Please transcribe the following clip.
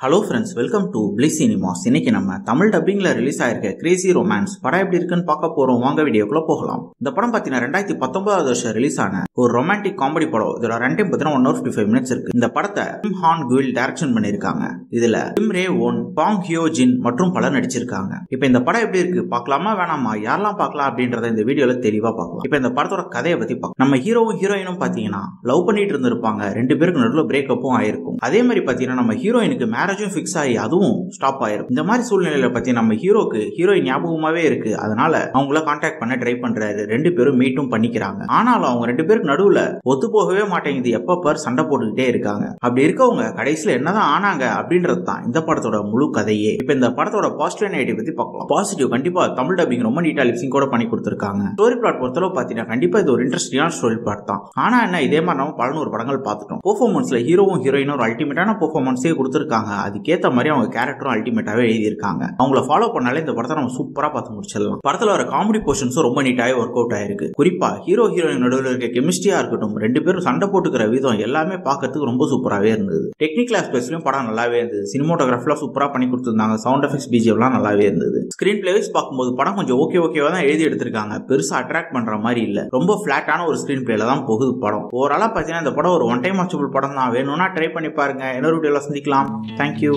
Hello friends, welcome to bliss cinemas. இன்னைக்கு நம்ம Tamil டப்பிங்ல release ஆயிருக்க கிரேசி ரொமான்ஸ் படம் எப்படி இருக்குன்னு பார்க்க போறோம். வாங்க வீடியோக்குள்ள போகலாம். இந்த படம் பார்த்தீங்கன்னா 2019 வருஷம் ரிலீஸ் ஆன ஒரு ரொமான்டிக் காமெடி படம். இதோட ரன் டைம் பார்த்தீங்கன்னா 1 hour 55 minutes இருக்கு. இந்த படத்தை கிம் ஹான் குயில் டைரக்ஷன் பண்ணிருக்காங்க. இதுல கிம் ரே ஓன், பாங் ஹியோ ஜின் மற்றும் பலர் நடிச்சிருக்காங்க. இப்போ இந்த படம் எப்படி இருக்கு பார்க்கலாமா வேணாமா, யாரெல்லாம் பார்க்கலாம் அப்படின்றத இந்த வீடியோல தெளிவா பார்க்கலாம். இப்போ இந்த படத்தோட கதையை பத்தி பார்க்கலாம். நம்ம ஹீரோவும் ஹீரோயினும் பாத்தீங்கன்னா லவ் பண்ணிட்டு இருந்திருப்பாங்க. 2 பேருக்கு நடுவில் பிரேக்கப்பும் ஆயிருக்கும். அதே மாதிரி பாத்தீங்கன்னா நம்ம ஹீரோயினுக்கு மேரேஜும் ஃபிக்ஸ் ஆகி அதுவும் ஸ்டாப் ஆயிருக்கும். இந்த மாதிரி சூழ்நிலையில பத்தி நம்ம ஹீரோக்கு ஹீரோயின் ஞாபகமாவே இருக்கு. அதனால அவங்கள கான்டாக்ட் பண்ண ட்ரை பண்றாரு. 2 பேரும் மீட்டும் பண்ணிக்கிறாங்க. ஆனாலும் அவங்க 2 பேருக்கு நடுவுல ஒத்து போகவே மாட்டேங்குது. எப்ப பார் சண்டை போட்டுக்கிட்டே இருக்காங்க. அப்படி இருக்கவங்க கடைசியில என்னதான் ஆனாங்க அப்படின்றது தான் இந்த படத்தோட முழு கதையே. இப்ப இந்த படத்தோட பாசிட்டிவ் நெகட்டிவ் பத்தி பார்க்கலாம். பாசிட்டிவ், கண்டிப்பா தமிழ் டப்பிங் ரொம்ப நீட்டா லிப்சிங் கூட பண்ணி கொடுத்திருக்காங்க. ஸ்டோரி பிளாட் பொறுத்தளவு பாத்தீங்கன்னா கண்டிப்பா இது ஒரு இன்ட்ரெஸ்டிங்கான ஸ்டோரி பிளாட் தான். ஆனா என்ன, இதே மாதிரி நம்ம 11 படங்கள் பார்த்துட்டோம். பெர்ஃபார்மன்ஸ்ல ஹீரோவும் ஹீரோயினும் ஒரு அல்டிமேட்டான பெர்ஃபார்மன்ஸே கொடுத்திருக்காங்க. அதுக்கேத்த மாதிரி அவங்க கேரக்டரும் அல்டிமேட்டாவே எழுதியிருக்காங்க. அவங்கள ஃபாலோ பண்ணாலே இந்த படத்தை நம்ம சூப்பரா பார்த்து முடிச்சிடலாம். படத்துல வர காமெடி போர்ஷன்ஸும் ரொம்ப நீட்டாவே ஒர்க் அவுட் ஆயிருக்கு. குறிப்பா ஹீரோ ஹீரோயின் நடுவில் இருக்க கெமிஸ்ட்ரியா இருக்கட்டும், 2 பேரும் சண்டை போட்டுக்கிற விதம் எல்லாமே பார்க்கறதுக்கு ரொம்ப சூப்பராகவே இருந்தது. டெக்னிக்கல் ஆஸ்பெக்ட்ஸ்லயும் படம் நல்லாவே இருந்தது. சினிமோட்டோகிராஃபிலாம் சூப்பரா பண்ணி கொடுத்திருந்தாங்க. சவுண்ட் எஃபெக்ட்ஸ், பிஜிஎம்லாம் நல்லாவே இருந்தது. ஸ்கிரீன் பிளேஸ் பார்க்கும்போது படம் கொஞ்சம் ஓகேவா தான் எழுதி எடுத்திருக்காங்க. பெருசா அட்ராக்ட் பண்ற மாதிரி இல்ல. ரொம்ப பிளாட்டான ஒரு ஸ்கிரீன் பிளேல தான் போகுது படம். ஓவராலா பாத்தீங்கன்னா இந்த படம் ஒரு ஒன் டைம் வாட்சபிள் படம் தான். வேணும்னா ட்ரை பண்ணி பாருங்க. இன்னொரு வீடியோல சந்திக்கலாம். தேங்க்யூ.